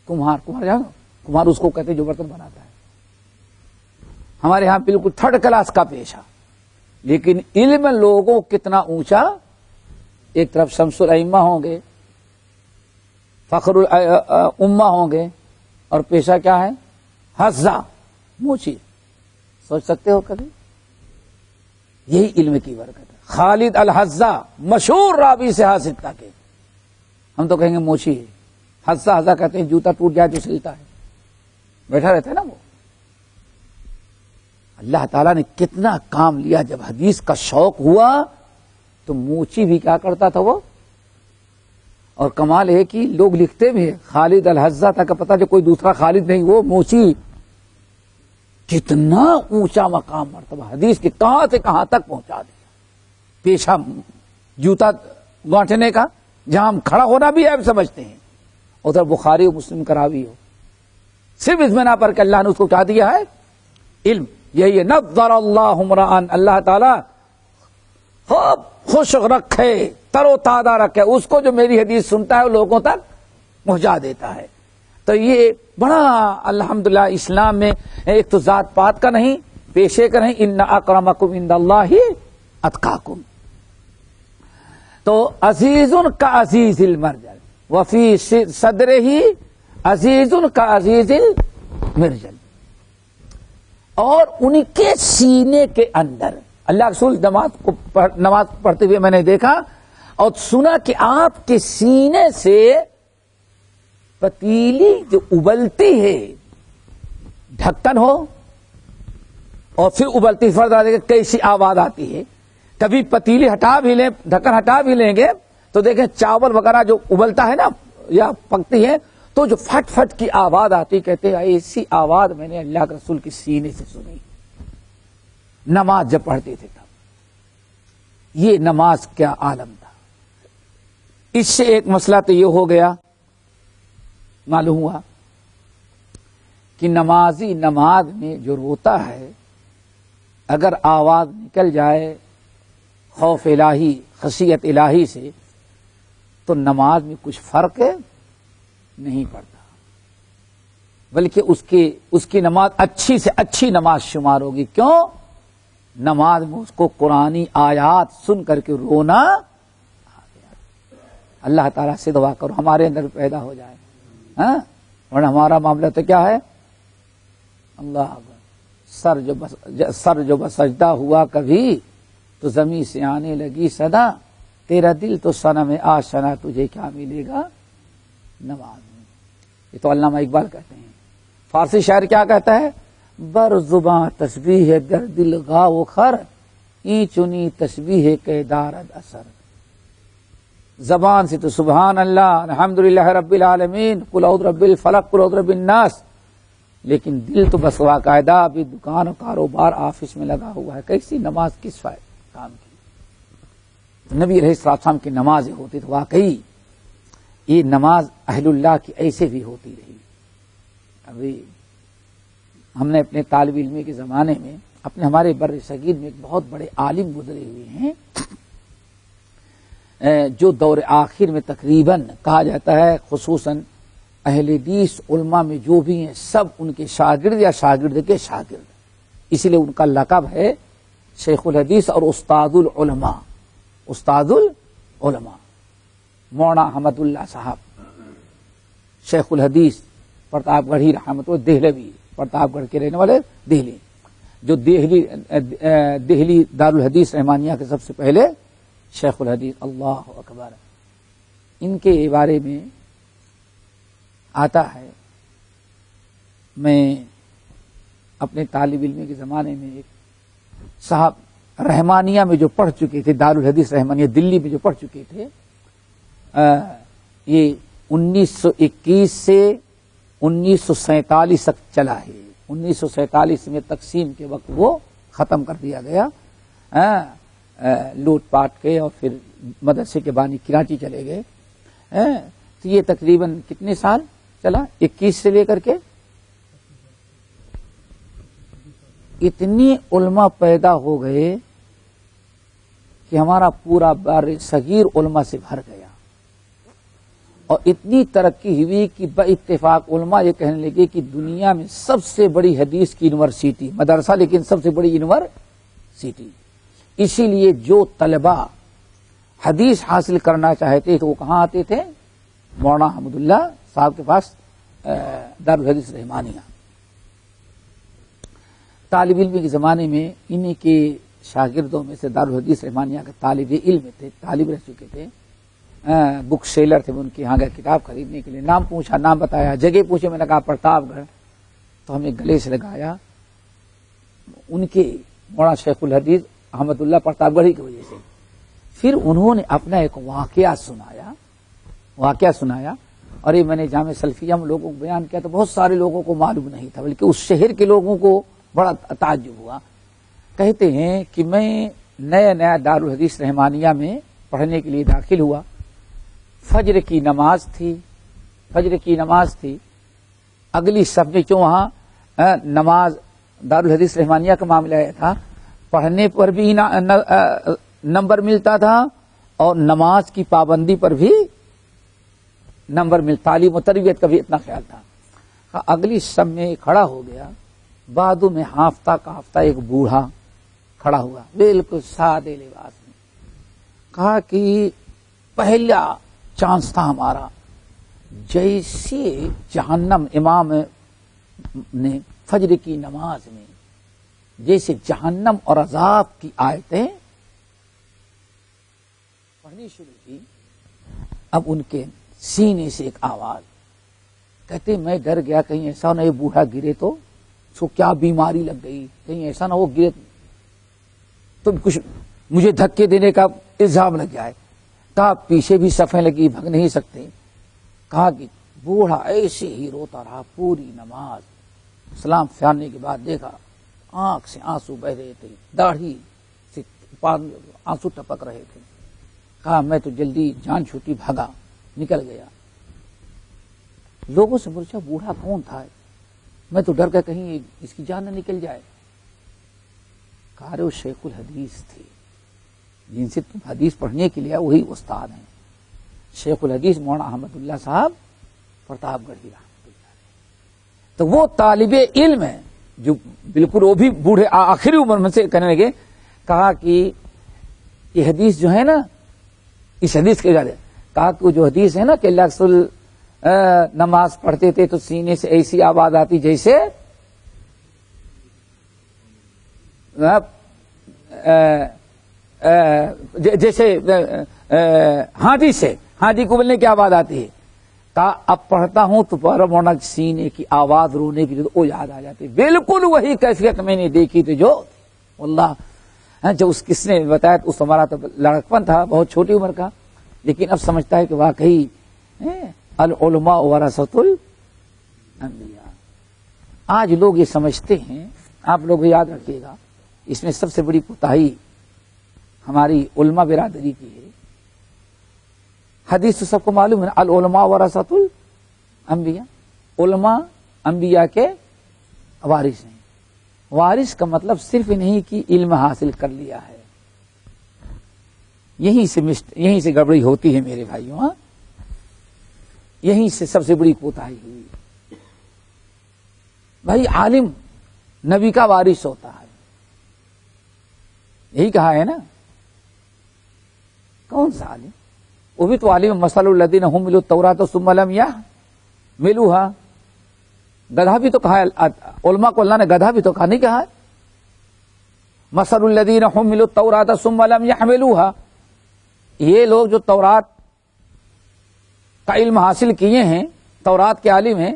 کمہار جانو، کمہار اس کو کہتے جو برتن بناتا ہے. ہمارے ہاں بالکل تھرڈ کلاس کا پیشہ، لیکن علم لوگوں کتنا اونچا. ایک طرف شمس الائمہ ہوں گے، فخر الامہ ہوں گے، اور پیشہ کیا ہے؟ حزہ، موچی. سوچ سکتے ہو کبھی؟ یہی علم کی برکت ہے. خالد الحزہ مشہور راوی سے حاصل تک، ہم تو کہیں گے موچی ہے. حزہ کہتے ہیں جوتا ٹوٹ جائے تو سلتا ہے، بیٹھا رہتا ہے نا وہ. اللہ تعالیٰ نے کتنا کام لیا. جب حدیث کا شوق ہوا تو موچی بھی کیا کرتا تھا وہ. اور کمال ہے کہ لوگ لکھتے بھی ہیں خالد الحزہ تک پتا جو کوئی دوسرا خالد نہیں، وہ موچی. کتنا اونچا مقام مرتبہ حدیث کے کہاں سے کہاں تک پہنچا دیا. پیشہ جوتا گانٹھنے کا، جہاں ہم کھڑا ہونا بھی عیب سمجھتے ہیں، ادھر بخاری و مسلم کا راوی ہو. صرف اس بنا پر کہ اللہ نے اس کو کیا دیا ہے؟ علم. یہی نظر اللہ عمران، اللہ تعالی خوب خوش رکھے، تر و تازہ رکھے اس کو جو میری حدیث سنتا ہے وہ لوگوں تک پہنچا دیتا ہے. تو یہ بڑا الحمدللہ اسلام میں ایک تو ذات پات کا نہیں، پیشے کا نہیں. ان اکرمکم عند اللہ اتقاکم. تو عزیز کا عزیز المرجل وفی صدرہ عزیز کا عزیز المرجل. اور ان کے سینے کے اندر اللہ رسول نماز پڑھتے ہوئے میں نے دیکھا اور سنا کہ آپ کے سینے سے پتیلی جو ابلتی ہے، ڈھکن ہو اور پھر ابلتی فرض آ دیکھیں کیسی آواز آتی ہے. کبھی پتیلی ہٹا بھی لیں، ڈھکن ہٹا بھی لیں گے تو دیکھیں چاول وغیرہ جو ابلتا ہے نا یا پکتی ہے تو جو پھٹ پھٹ کی آواز آتی، کہتے ہیں ایسی آواز میں نے اللہ کے رسول کے سینے سے سنی نماز جب پڑھتے تھے تب. یہ نماز کیا عالم تھا. اس سے ایک مسئلہ تو یہ ہو گیا، معلوم ہوا کہ نمازی نماز میں جو روتا ہے اگر آواز نکل جائے خوف الہی، خشیت الہی سے، تو نماز میں کچھ فرق نہیں پڑتا، بلکہ اس کی نماز اچھی سے اچھی نماز شمار ہوگی. کیوں؟ نماز میں اس کو قرآنی آیات سن کر کے رونا آ گیا. اللہ تعالیٰ سے دعا کرو ہمارے اندر پیدا ہو جائے. ہاں، اور ہمارا معاملہ تو کیا ہے؟ اللہ سر جو بسجدہ ہوا کبھی تو زمین سے آنے لگی صدا، تیرا دل تو صنم آشنا، تجھے کیا ملے گا نماز میں. یہ تو علامہ اقبال کہتے ہیں. فارسی شاعر کیا کہتا ہے؟ بر زباں تسبیح در دل غا و خر، این چنی تسبیح کے دارد اثر. زبان سے تو سبحان اللہ، الحمدللہ رب العالمین، قل اعوذ برب الفلق، قل اعوذ برب الناس، لیکن دل تو بس باقاعدہ ابھی دکان و کاروبار آفس میں لگا ہوا ہے. کیسی نماز کس کام کی؟ نبی علیہ السلام کی نماز ہوتی تو واقعی یہ نماز اہل اللہ کی ایسے بھی ہوتی رہی. ابھی ہم نے اپنے طالب علمی کے زمانے میں ہمارے بر صغیر میں ایک بہت بڑے عالم گزرے ہوئے ہیں جو دور آخر میں تقریباً کہا جاتا ہے خصوصاً اہل حدیث علماء میں جو بھی ہیں سب ان کے شاگرد یا شاگرد کے شاگرد، اسی لیے ان کا لقب ہے شیخ الحدیث اور استاد العلماء. استاد العلماء مولانا احمد اللہ صاحب شیخ الحدیث پرتاپ گڑھی رحمت اللہ دہلوی، پرتاپ گڑھ کے رہنے والے دہلی، جو دہلی دارالحدیث رحمانیہ کے سب سے پہلے شیخ الحدیث اللہ اکبر، ان کے بارے میں آتا ہے، میں اپنے طالب علم کے زمانے میں ایک صاحب رحمانیہ میں جو پڑھ چکے تھے، دارالحدیث رحمانیہ دلی میں جو پڑھ چکے تھے، یہ 1921 سے 1947 تک چلا ہے۔ 1947 میں تقسیم کے وقت وہ ختم کر دیا گیا، لوٹ پاٹ کے، اور پھر مدرسے کے بانی کراچی چلے گئے۔ تو یہ تقریباً کتنے سال چلا؟ 21 سے لے کر کے اتنی علماء پیدا ہو گئے کہ ہمارا پورا بر صغیر علماء سے بھر گیا، اور اتنی ترقی ہوئی کہ باتفاق علماء یہ کہنے لگے کہ دنیا میں سب سے بڑی حدیث کی یونیورسٹی مدرسہ، لیکن سب سے بڑی یونیورسٹی۔ اسی لیے جو طلبہ حدیث حاصل کرنا چاہتے تھے وہ کہاں آتے تھے؟ مولانا احمد اللہ صاحب کے پاس، دارالحدیث رحمانیہ۔ طالب علم کے زمانے میں انہی کے شاگردوں میں سے دارالحدیث رحمانیہ کا طالب علم تھے، طالب رہ چکے تھے، بک سیلر تھے، ان کے یہاں گئے کتاب خریدنے کے لیے، نام پوچھا، نام بتایا، جگہ پوچھے، میں نے کہا پرتاپ گڑھ، تو ہمیں گلے سے لگایا، ان کے مولانا شیخ الحدیث احمد اللہ پرتاپ گڑھی کی وجہ سے۔ پھر انہوں نے اپنا ایک واقعہ سنایا، اور یہ میں نے جامع سلفیہ میں لوگوں کو بیان کیا تو بہت سارے لوگوں کو معلوم نہیں تھا، بلکہ اس شہر کے لوگوں کو بڑا تعجب ہوا۔ کہتے ہیں کہ میں نیا دارالحدیث رحمانیہ میں پڑھنے کے لیے داخل ہوا، فجر کی نماز تھی، اگلی صف میں، کیوں وہاں نماز دارالحدیث رحمانیہ کا معاملہ یہ تھا، پڑھنے پر بھی نمبر ملتا تھا اور نماز کی پابندی پر بھی نمبر ملتا، تعلیم و تربیت کا بھی اتنا خیال تھا۔ اگلی صف میں کھڑا ہو گیا، بعدوں میں ہانفتا کانپتا ایک بوڑھا کھڑا ہوا، بالکل سادے لباس میں، کہا کہ پہلا چانس تھا ہمارا، جیسے جہنم، امام نے فجر کی نماز میں جیسے جہنم اور عذاب کی آیتیں پڑھنی شروع کی، اب ان کے سینے سے ایک آواز، کہتے میں ڈر گیا کہیں ایسا نہ یہ بوڑھا گرے تو اس کو کیا بیماری لگ گئی، کہیں ایسا نہ وہ گرے تو کچھ مجھے دھکے دینے کا الزام لگ جائے۔ کہا پیچھے بھی صفیں لگی، بھگ نہیں سکتے۔ کہا کہ بوڑھا ایسے ہی روتا رہا پوری نماز، سلام پھیرنے کے بعد دیکھا آنکھ سے آنسو بہ رہے تھے، داڑھی سے آنسو ٹپک رہے تھے۔ کہا میں تو جلدی جان چھوٹی بھاگا، نکل گیا۔ لوگوں سے پوچھا بوڑھا کون تھا؟ میں تو ڈر گیا کہیں اس کی جان نہ نکل جائے۔ کہا رہے وہ شیخ الحدیث تھے، جن سے تم حدیث پڑھنے کے لیے وہی استاد ہیں، شیخ الحدیث مولانا احمد اللہ صاحب پرتاپ گڑھی رحمۃ اللہ علیہ۔ تو وہ طالب علم ہے جو بالکل وہ بھی بوڑھے آخری عمر میں سے کہنے لگے، کہا کہ یہ حدیث جو ہے نا، اس حدیث کے زیادہ کہا کہ جو حدیث ہے نا کہ اللہ رسول نماز پڑھتے تھے تو سینے سے ایسی آواز آتی جیسے ہاں کو بولنے کی آواز آتی ہے۔ کہا اب پڑھتا ہوں تو مولانا سینے کی آواز رونے کی وہ یاد آ جاتی، بالکل وہی کیفیت میں نے دیکھی تھی جو اللہ جو کس نے بتایا، تو اس ہمارا تو لڑکپن تھا، بہت چھوٹی عمر کا، لیکن اب سمجھتا ہے کہ واقعی العلماء ورثۃ الانبیاء۔ آج لوگ یہ سمجھتے ہیں، آپ لوگ بھی یاد رکھیے گا، اس میں سب سے بڑی کوتاہی ہماری علماء برادری کی ہے۔ حدیث تو سب کو معلوم ہے، العلماء ورثۃ الانبیاء، علماء انبیاء کے وارث ہیں۔ وارث کا مطلب صرف نہیں کہ علم حاصل کر لیا ہے، یہیں سے گڑبڑی ہوتی ہے میرے بھائیوں، یہیں سے سب سے بڑی کوتاہی ہوئی۔ بھائی عالم نبی کا وارث ہوتا ہے، یہی کہا ہے نا۔ کون سا عالم؟ وہ بھی تو عالم، مثل الذین حملوا التوراۃ ثم لم یحملوها، گدھا بھی تو کہا ہے، علماء کو اللہ نے گدھا بھی تو کہا، نہیں کہا ہے؟ مثل الذین حملوا التوراۃ ثم لم یحملوها، یہ لوگ جو تورات کا علم حاصل کیے ہیں، تورات کے عالم ہیں،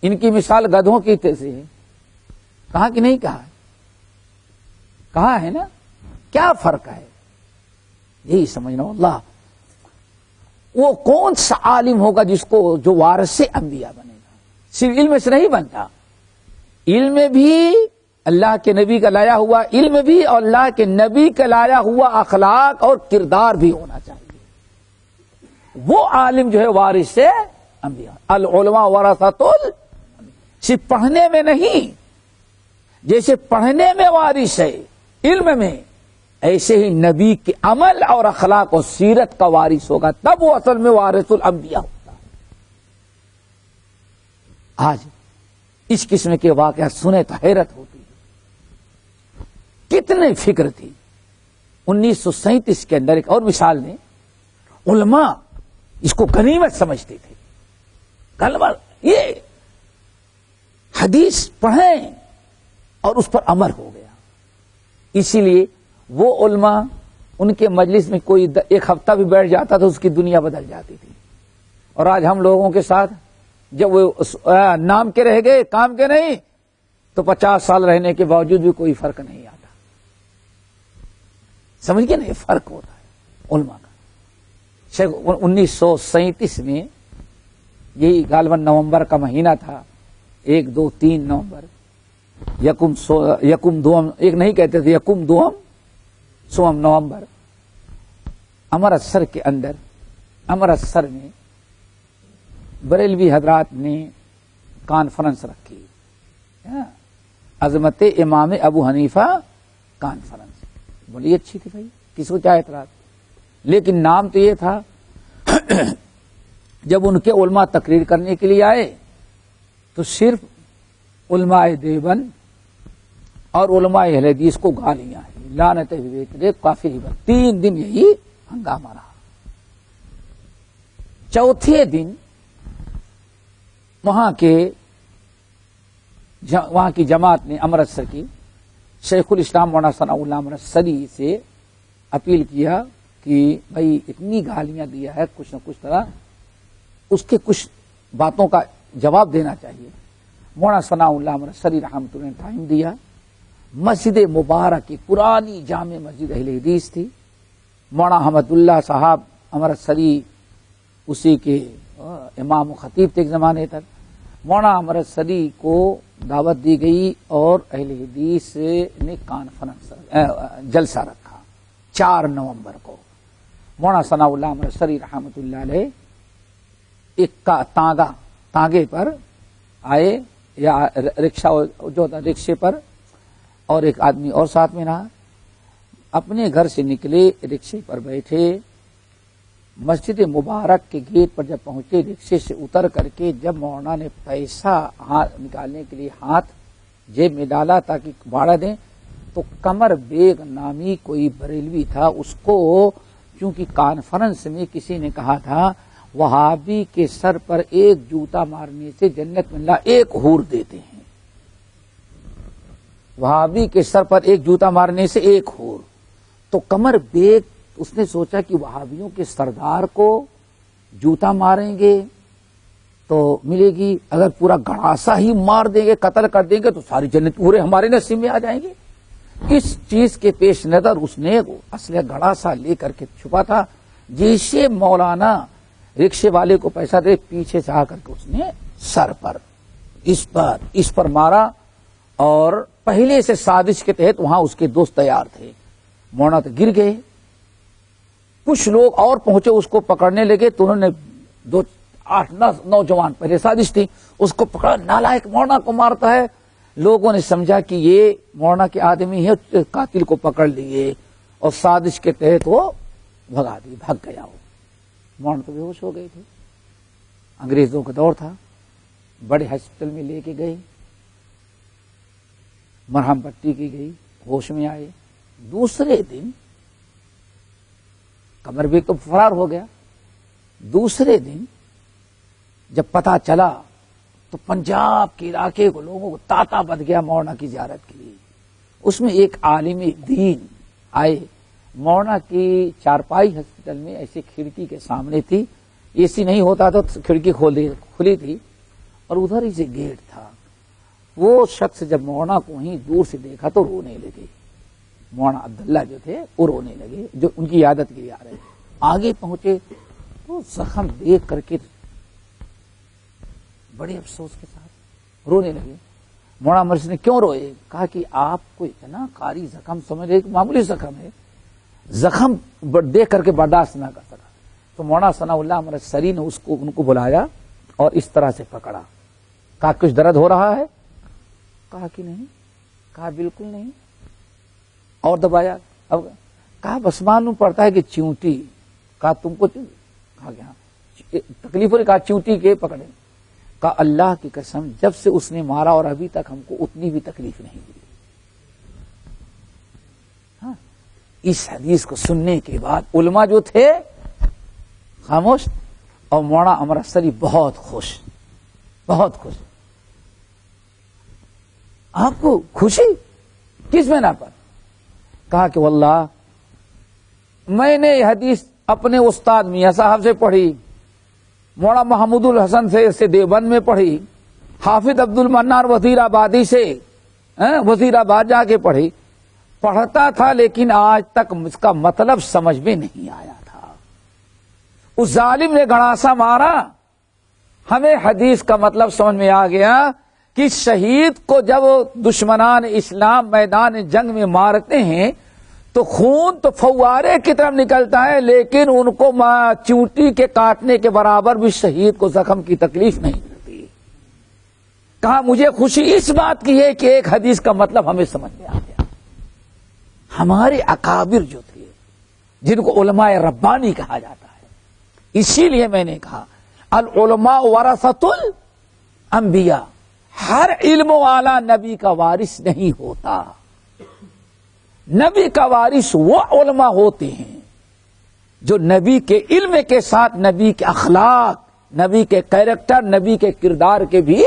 ان کی مثال گدھوں کی سے ہے. کہا کہ نہیں کہا؟ کہا ہے نا. کیا فرق ہے؟ یہی سمجھنا. اللہ وہ کون سا عالم ہوگا جس کو جو وارث انبیاء بنے گا؟ صرف علم سے نہیں بنتا. علم بھی اللہ کے نبی کا لایا ہوا علم بھی، اور اللہ کے نبی کا لایا ہوا اخلاق اور کردار بھی ہونا چاہیے. وہ عالم جو ہے وارث انبیاء. العلماء ورثۃ صرف پڑھنے میں نہیں، جیسے پڑھنے میں وارث ہے علم میں، ایسے ہی نبی کے عمل اور اخلاق اور سیرت کا وارث ہوگا، تب وہ اصل میں وارث الانبیاء ہوتا ہے. آج اس قسم کے واقعات سنے تو حیرت ہوتی ہے. کتنے فکر تھی. 1937 کے اندر ایک اور مثال نے، علماء اس کو غنیمت سمجھتے تھے. یہ حدیث پڑھیں اور اس پر عمل ہو گیا. اسی لیے وہ علماء، ان کے مجلس میں کوئی ایک ہفتہ بھی بیٹھ جاتا تو اس کی دنیا بدل جاتی تھی. اور آج ہم لوگوں کے ساتھ جب وہ نام کے رہ گئے کام کے نہیں، تو 50 سال رہنے کے باوجود بھی کوئی فرق نہیں آتا. سمجھ گئے نا؟ یہ فرق ہوتا ہے علماء کا. 1937 میں یہی غالباً نومبر کا مہینہ تھا، 1 2 3 نومبر، یکم دوم، ایک نہیں کہتے تھے، یکم دوم سوم نومبر، امرتسر کے اندر، امرتسر میں بریلوی حضرات نے کانفرنس رکھی. عظمت امام ابو حنیفہ کانفرنس. بولی اچھی تھی بھائی، کس کو کیا اعتراض، لیکن نام تو یہ تھا. جب ان کے علماء تقریر کرنے کے لیے آئے تو صرف علماء دیوبند اور علماء اہل حدیث کو گالیاں ہیں، لعنت ہوئے کافی. 3 دن یہی ہنگامہ رہا. چوتھے دن وہاں کی جماعت نے، امرتسر کی، شیخ الاسلام مولانا ثناء اللہ امرتسری سے اپیل کیا کہ بھائی اتنی گالیاں دیا ہے، کچھ نہ کچھ طرح اس کے کچھ باتوں کا جواب دینا چاہیے. مولانا ثناء اللہ امرتسری رحمۃ اللہ نے ٹائم دیا. مسجد مبارک کی پرانی جامع مسجد اہل حدیث تھی. مولانا احمد اللہ صاحب امرتسری اسی کے امام و خطیب تھے ایک زمانے تک. مولانا امرتسری کو دعوت دی گئی اور اہل حدیث نے کانفرنس جلسہ رکھا 4 نومبر کو. مولانا ثناء اللہ امرتسری رحمۃ اللہ علیہ ایک تانگے پر آئے، یا رکشہ جو تھا رکشے پر، اور ایک آدمی اور ساتھ میں رہا. اپنے گھر سے نکلے، رکشے پر بیٹھے، مسجد مبارک کے گیٹ پر جب پہنچے، رکشے سے اتر کر کے جب مولانا نے پیسہ نکالنے کے لیے ہاتھ جیب میں ڈالا تاکہ بھاڑا دیں، تو قمر بیگ نامی کوئی بریلوی تھا، اس کو چونکہ کانفرنس میں کسی نے کہا تھا وہابی کے سر پر ایک جوتا مارنے سے جنت میں اللہ ایک حور دیتے ہیں. وہابی کے سر پر ایک جوتا مارنے سے ایک حور. تو قمر بیگ اس نے سوچا کہ وہابیوں کے سردار کو جوتا ماریں گے تو ملے گی، اگر پورا گڑاسا ہی مار دیں گے، قتل کر دیں گے تو ساری جنت پورے ہمارے نصیب میں آ جائیں گے. اس چیز کے پیش نظر اس نے اصل گڑاسا لے کر کے چھپا تھا. جیسے مولانا رکشے والے کو پیسہ دے، پیچھے سے آ کر کے اس نے سر پر اس پر مارا. اور پہلے سے سازش کے تحت وہاں اس کے دوست تیار تھے. مولانا تو گر گئے. کچھ لوگ اور پہنچے، اس کو پکڑنے لگے تو انہوں نے 8-9 نوجوان، پہلے سازش تھی، اس کو پکڑا. نالائق مولانا کو مارتا ہے. لوگوں نے سمجھا کہ یہ مولانا کے آدمی ہے، قاتل کو پکڑ لیے اور سازش کے تحت وہ بھگ گیا. مولانا تو بے ہوش ہو گئے تھے. انگریزوں کا دور تھا. بڑے ہاسپٹل میں لے کے گئے، مرہم پٹی کی گئی، ہوش میں آئے. دوسرے دن قمر بیگ تو فرار ہو گیا. دوسرے دن جب پتا چلا تو پنجاب کے علاقے کو لوگوں کو تاتا بد گیا مولانا کی زیارت کے لیے. اس میں ایک عالم دین آئے مونا کی چارپائی ہاسپٹل میں ایسے کھڑکی کے سامنے تھی، اے سی نہیں ہوتا تو کھڑکی کھلی تھی اور ادھر ہی سے گیٹ تھا. وہ شخص جب مونا کو وہیں دور سے دیکھا تو رونے لگے. مونا عبداللہ جو تھے وہ رونے لگے، جو ان کی عادت کے لیے آ رہے تھے. آگے پہنچے تو زخم دیکھ کر کے بڑے افسوس کے ساتھ رونے لگے. مولانا مرشد نے کیوں روئے؟ کہا کہ آپ کو اتنا قاری زخم سمجھ رہے، معمولی زخم ہے، زخم دیکھ کر کے برداشت نہ کر سکا. تو مولانا ثناء اللہ مرسری نے ان کو بلایا اور اس طرح سے پکڑا. کہا کچھ درد ہو رہا ہے؟ کہا کہ نہیں. کہا بالکل نہیں. اور دبایا. اب کہا بس معلوم پڑتا ہے کہ چیونٹی. کہا تم کو کہا کہ ہاں تکلیف ہو رہی. کہا چیونٹی کے پکڑے. کہا اللہ کی قسم جب سے اس نے مارا اور ابھی تک ہم کو اتنی بھی تکلیف نہیں دی. ہاں اس حدیث کو سننے کے بعد علماء جو تھے خاموش، اور مولانا امرتسری بہت خوش، بہت خوش. آپ کو خوشی کس میں نہ پر؟ کہا کہ واللہ میں نے یہ حدیث اپنے استاد میاں صاحب سے پڑھی، مولانا محمود الحسن سے دیوبند میں پڑھی، حافظ عبد المنان وزیر آبادی سے وزیر آباد جا کے پڑھی، پڑھتا تھا لیکن آج تک اس کا مطلب سمجھ میں نہیں آیا تھا. اس ظالم نے گڑاسا مارا، ہمیں حدیث کا مطلب سمجھ میں آ گیا کہ شہید کو جب دشمنان اسلام میدان جنگ میں مارتے ہیں تو خون تو فوارے کی طرف نکلتا ہے، لیکن ان کو چونٹی کے کاٹنے کے برابر بھی شہید کو زخم کی تکلیف نہیں ہوتی. کہا مجھے خوشی اس بات کی ہے کہ ایک حدیث کا مطلب ہمیں سمجھ میں آ گیا. ہمارے اکابر جو تھے جن کو علماء ربانی کہا جاتا ہے، اسی لیے میں نے کہا العلماء ورثۃ الانبیاء، ہر علم والا نبی کا وارث نہیں ہوتا. نبی کا وارث وہ علماء ہوتے ہیں جو نبی کے علم کے ساتھ نبی کے اخلاق، نبی کے کیریکٹر، نبی کے کردار کے بھی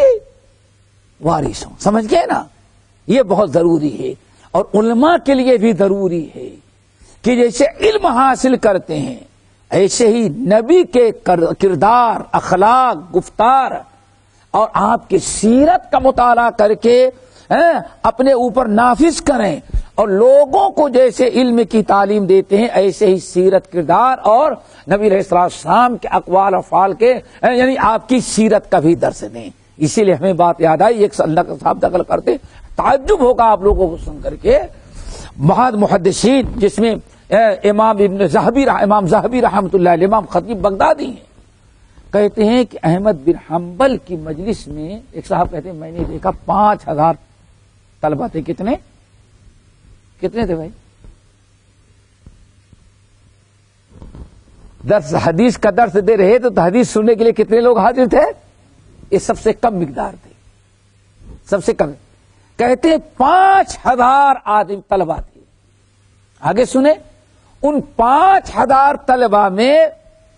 وارث ہوں. سمجھ گئے نا؟ یہ بہت ضروری ہے. اور علماء کے لیے بھی ضروری ہے کہ جیسے علم حاصل کرتے ہیں ایسے ہی نبی کے کردار، اخلاق، گفتار اور آپ کی سیرت کا مطالعہ کر کے اپنے اوپر نافذ کریں، اور لوگوں کو جیسے علم کی تعلیم دیتے ہیں ایسے ہی سیرت، کردار اور نبی علیہ السلام کے اقوال افعال کے یعنی آپ کی سیرت کا بھی درس دیں. اسی لیے ہمیں بات یاد آئی، ایک اللہ کا صاحب دخل کرتے، تعجب ہوگا آپ لوگوں کو سن کر کے. بعض محدثین جس میں امام زاہبی رحمۃ اللہ علیہ، امام خطیب بغدادی ہیں، کہتے ہیں کہ احمد بن حنبل کی مجلس میں ایک صاحب کہتے ہیں میں نے دیکھا 5000 طلبہ تھے. کتنے تھے بھائی؟ درس حدیث کا درس دے رہے تو حدیث سننے کے لیے کتنے لوگ حاضر تھے؟ یہ سب سے کم مقدار تھے، سب سے کم. کہتے ہیں 5000 آدمی طلبہ تھے. آگے سنیں، ان 5000 طلبہ میں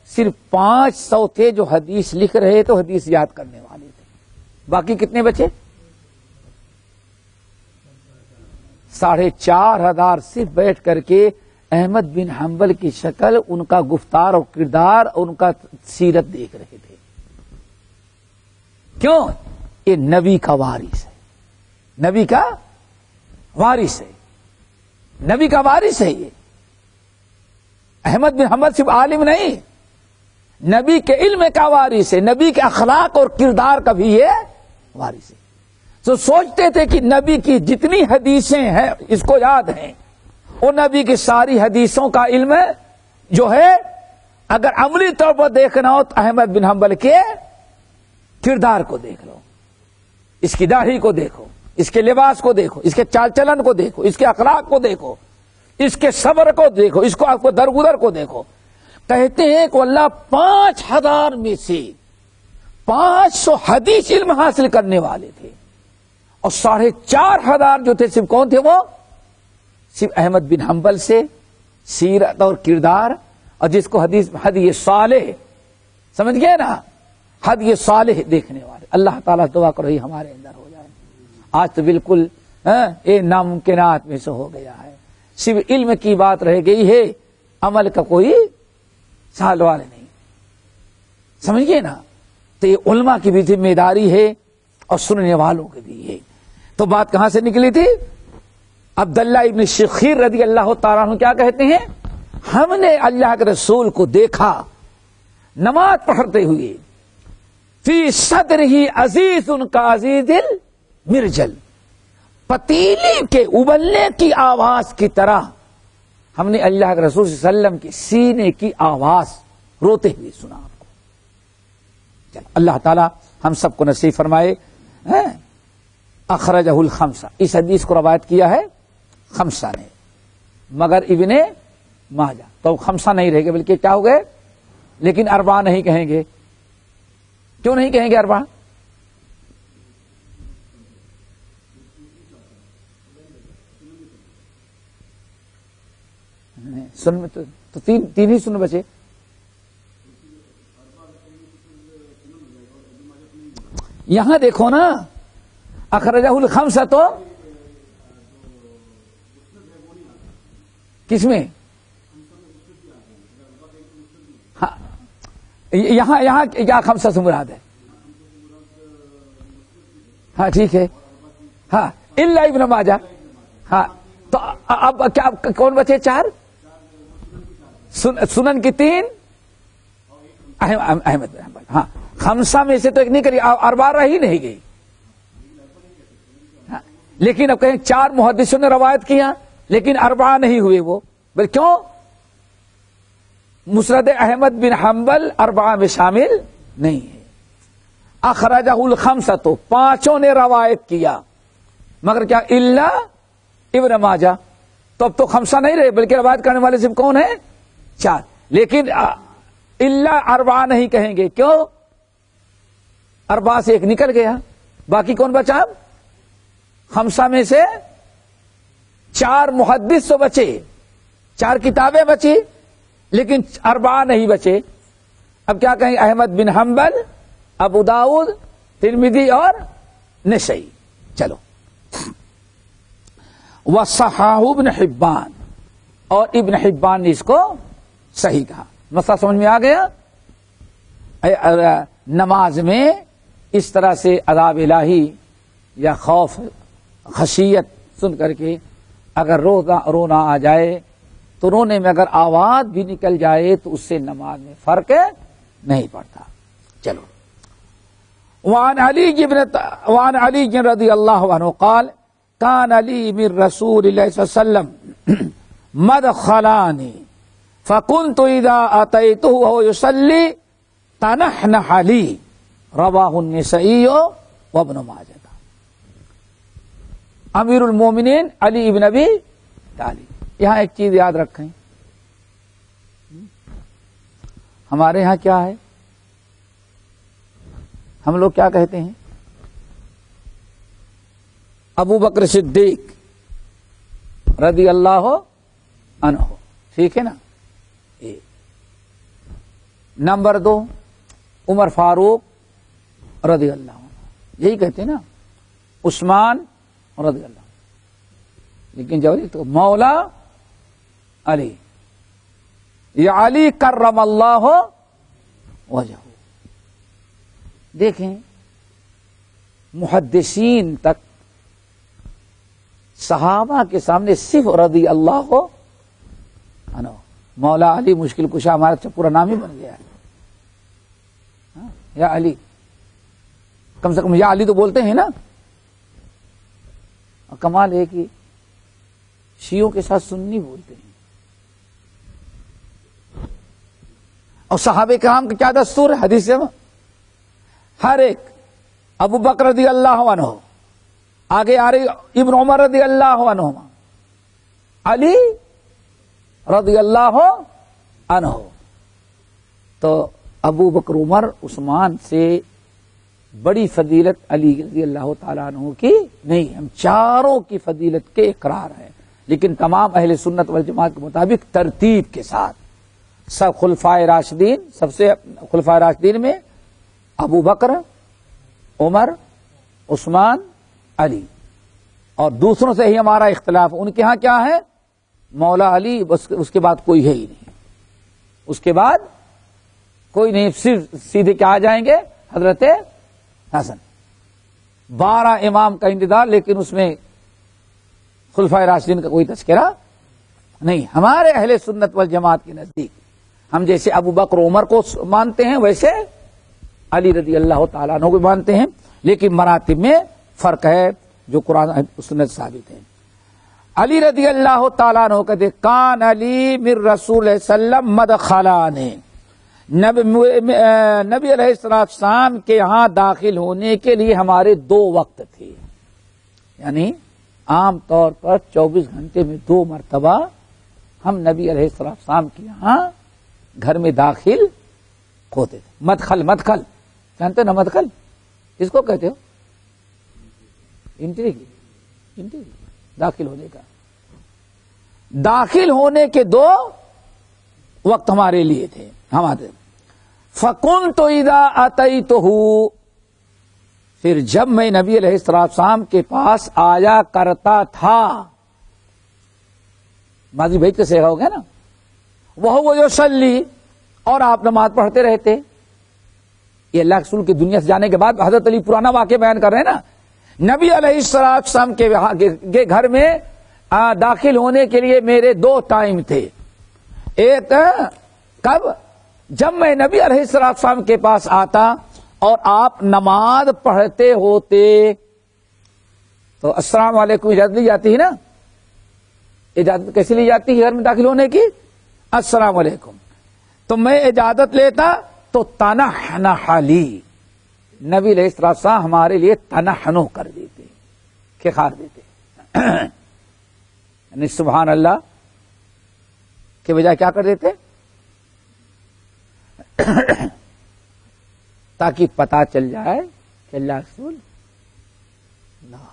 صرف 500 تھے جو حدیث لکھ رہے تو حدیث یاد کرنے والے تھے. باقی کتنے بچے؟ 4500 صرف بیٹھ کر کے احمد بن حنبل کی شکل، ان کا گفتار اور کردار اور ان کا سیرت دیکھ رہے تھے. کیوں؟ یہ نبی کا وارث ہے، نبی کا وارث ہے، نبی کا وارث ہے. یہ احمد بن حنبل صرف عالم نہیں، نبی کے علم کا وارث ہے، نبی کے اخلاق اور کردار کا بھی یہ وارث ہے. تو سوچتے تھے کہ نبی کی جتنی حدیثیں ہیں اس کو یاد ہیں، وہ نبی کی ساری حدیثوں کا علم جو ہے اگر عملی طور پر دیکھنا ہو تو احمد بن حنبل کے کردار کو دیکھ لو، اس کی داڑھی کو دیکھو، اس کے لباس کو دیکھو، اس کے چال چلن کو دیکھو، اس کے اخلاق کو دیکھو، اس کے صبر کو دیکھو، اس کو آپ کو درگزر کو دیکھو. کہتے ہیں کہ اللہ 5000 میں سے 500 حدیث علم حاصل کرنے والے تھے، اور 4500 جو تھے صرف کون تھے؟ وہ صرف احمد بن حنبل سے سیرت اور کردار، اور جس کو حدیث صالح سمجھ گئے نا، حدیث صالح دیکھنے والے. اللہ تعالیٰ دعا کرو یہ ہمارے اندر ہو جائے. آج تو بالکل یہ ناممکنات میں سے ہو گیا ہے. صرف علم کی بات رہ گئی ہے، عمل کا کوئی سوال نہیں. سمجھیے نا. تو یہ علماء کی بھی ذمہ داری ہے اور سننے والوں کی بھی ہے. تو بات کہاں سے نکلی تھی؟ عبداللہ ابن شخیر رضی اللہ تعالیٰ عنہ کیا کہتے ہیں؟ ہم نے اللہ کے رسول کو دیکھا نماز پڑھتے ہوئے، فی صدرہ عزیز کا عزیز المرجل، پتیلی کے ابلنے کی آواز کی طرح ہم نے اللہ کے رسول صلی اللہ علیہ وسلم کے سینے کی آواز روتے ہوئے سنا. آپ کو چل اللہ تعالی ہم سب کو نصیب فرمائے. اخرجہ الخمسہ، اس حدیث کو روایت کیا ہے خمسہ نے، مگر ابن ماجہ. تو خمسہ نہیں رہے گا بلکہ کیا ہو گئے؟ لیکن اربعہ نہیں کہیں گے. کیوں نہیں کہیں گے اربعہ؟ سن تو تین ہی سن بچے. یہاں دیکھو نا، اخرجہ الخمسہ تو کس میں؟ ہاں یہاں کیا خمسہ سے مراد ہے؟ ہاں ٹھیک ہے. ہاں الا ابن ماجہ. ہاں تو اب کیا کون بچے؟ چار. سنن کی تین، احمد بن حنبل. ہاں خمسہ میں سے تو ایک نہیں کری، اربعہ رہی نہیں گئی. لیکن اب کہیں چار محدثوں نے روایت کیا لیکن اربعہ نہیں ہوئے وہ. بل کیوں؟ مسند احمد بن حنبل اربعہ میں شامل نہیں ہے. اخرجہ الخمسہ تو پانچوں نے روایت کیا، مگر کیا الا ابن ماجہ. تو اب تو خمسہ نہیں رہے بلکہ روایت کرنے والے صرف کون ہیں؟ چار. لیکن الا اربعہ نہیں کہیں گے. کیوں؟ اربعہ سے ایک نکل گیا، باقی کون بچا؟ خمسہ میں سے چار محدث تو بچے، چار کتابیں بچی، لیکن اربعہ نہیں بچے. اب کیا کہیں؟ احمد بن حنبل، ابو داؤد، ترمذی اور نسائی. چلو. وصححہ ابن حبان، اور ابن حبان نے اس کو صحیح کہا. مسئلہ سمجھ میں آ گیا؟ نماز میں اس طرح سے عذاب الہی یا خوف خشیت سن کر کے اگر رونا آ جائے تو رونے میں اگر آواز بھی نکل جائے تو اس سے نماز میں فرق نہیں پڑتا. چلو. وعن علی رضی اللہ عنہ قال کان علی من رسول اللہ صلی اللہ علیہ وسلم مدخلانی فکنت اذا اتیتہ وهو یصلی تنحنح لی. رواہ النسائی وابن ماجہ. امیر المومنین علی ابن ابی طالب. یہاں ایک چیز یاد رکھیں، ہمارے یہاں کیا ہے؟ ہم لوگ کیا کہتے ہیں؟ ابو بکر صدیق رضی اللہ عنہ. ٹھیک ہے نا؟ نمبر 2 عمر فاروق رضی اللہ عنہ. یہی کہتے ہیں نا؟ عثمان رضی اللہ. لیکن جب تو مولا علی یا علی کرم اللہ وجہہ. دیکھیں محدثین تک صحابہ کے سامنے صرف رضی اللہ عنہ. مولا علی مشکل کشا ہمارا پورا نام ہی بن گیا ہے. یا علی، کم سے کم یا علی تو بولتے ہیں نا. کمال ہے کہ شیعوں کے ساتھ سنی بولتے ہیں. اور صحابہ کرام کا کیا دستور ہے حدیث میں؟ ہر ایک ابو بکر رضی اللہ عنہ، آگے آ رہی ابن عمر رضی اللہ عنہ، علی رضی اللہ عنہ. تو ابو بکر عمر عثمان سے بڑی فضیلت علی رضی اللہ تعالیٰ عنہ کی نہیں. ہم چاروں کی فضیلت کے اقرار ہے، لیکن تمام اہل سنت والجماعت کے مطابق ترتیب کے ساتھ. سب خلفائے راشدین، سب سے خلفائے راشدین میں ابو بکر، عمر، عثمان، علی. اور دوسروں سے ہی ہمارا اختلاف. ان کے ہاں کیا ہے؟ مولا علی، اس کے بعد کوئی ہے ہی نہیں، اس کے بعد کوئی نہیں، صرف سیدھے کیا آ جائیں گے؟ حضرت حسن۔ 12 امام کا انتظار، لیکن اس میں خلفائے راشدین کا کوئی تذکرہ نہیں۔ ہمارے اہل سنت والجماعت کے نزدیک ہم جیسے ابو بکر عمر کو مانتے ہیں ویسے علی رضی اللہ تعالیٰ عنہ کو مانتے ہیں، لیکن مراتب میں فرق ہے جو قرآن سنت ثابت ہے۔ علی رضی اللہ تعالیٰ عنہ کہتے کان علی من رسول وسلم مدخلان، نبی علیہ السلام کے یہاں داخل ہونے کے لیے ہمارے 2 وقت تھے، یعنی عام طور پر 24 گھنٹے میں 2 مرتبہ ہم نبی علیہ السلام کے یہاں گھر میں داخل ہوتے تھے۔ مدخل جانتے نا مدخل کس کو کہتے ہو؟ انٹری داخل ہونے کا۔ داخل ہونے کے 2 وقت ہمارے لیے تھے ہمارے۔ فَكُنْتُ إِذَا أَتَيْتُهُ، پھر جب میں نبی علیہ السلام کے پاس آیا کرتا تھا، ماضی بھائی کیسے ہو گیا نا، وہ یصلی، اور آپ نماز پڑھتے رہتے۔ یہ اللہ رسول کی دنیا سے جانے کے بعد حضرت علی پرانا واقعہ بیان کر رہے ہیں نا۔ نبی علیہ السلام کے گھر میں داخل ہونے کے لیے میرے 2 ٹائم تھے۔ ایک کب؟ جب میں نبی علیہ السلام کے پاس آتا اور آپ نماز پڑھتے ہوتے تو السلام علیکم اجازت لی جاتی ہے نا۔ اجازت کیسے لی جاتی ہے گھر میں داخل ہونے کی؟ السلام علیکم۔ تو میں اجازت لیتا تو تنحنح لی، نبی علیہ السلام ہمارے لیے تنحنو کر دیتے، کھخار دیتے، یعنی سبحان اللہ کے بجائے کیا کر دیتے؟ تاکہ پتا چل جائے کہ اللہ رسول اللہ۔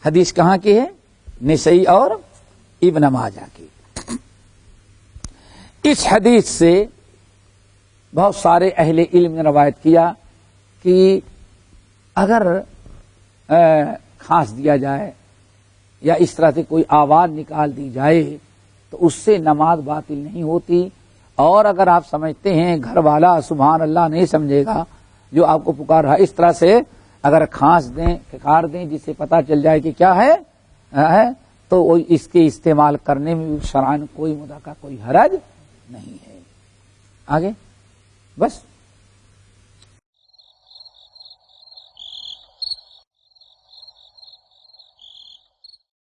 حدیث کہاں کی ہے؟ نسائی اور ابن ماجہ کی۔ اس حدیث سے بہت سارے اہل علم نے روایت کیا کہ اگر کھانس دیا جائے یا اس طرح سے کوئی آواز نکال دی جائے تو اس سے نماز باطل نہیں ہوتی، اور اگر آپ سمجھتے ہیں گھر والا سبحان اللہ نہیں سمجھے گا جو آپ کو پکار رہا، اس طرح سے اگر کھانس دیں پھکار دیں جس سے پتہ چل جائے کہ کیا ہے تو اس کے استعمال کرنے میں شرعاً کوئی مدعا کا کوئی حرج نہیں ہے۔ آگے بس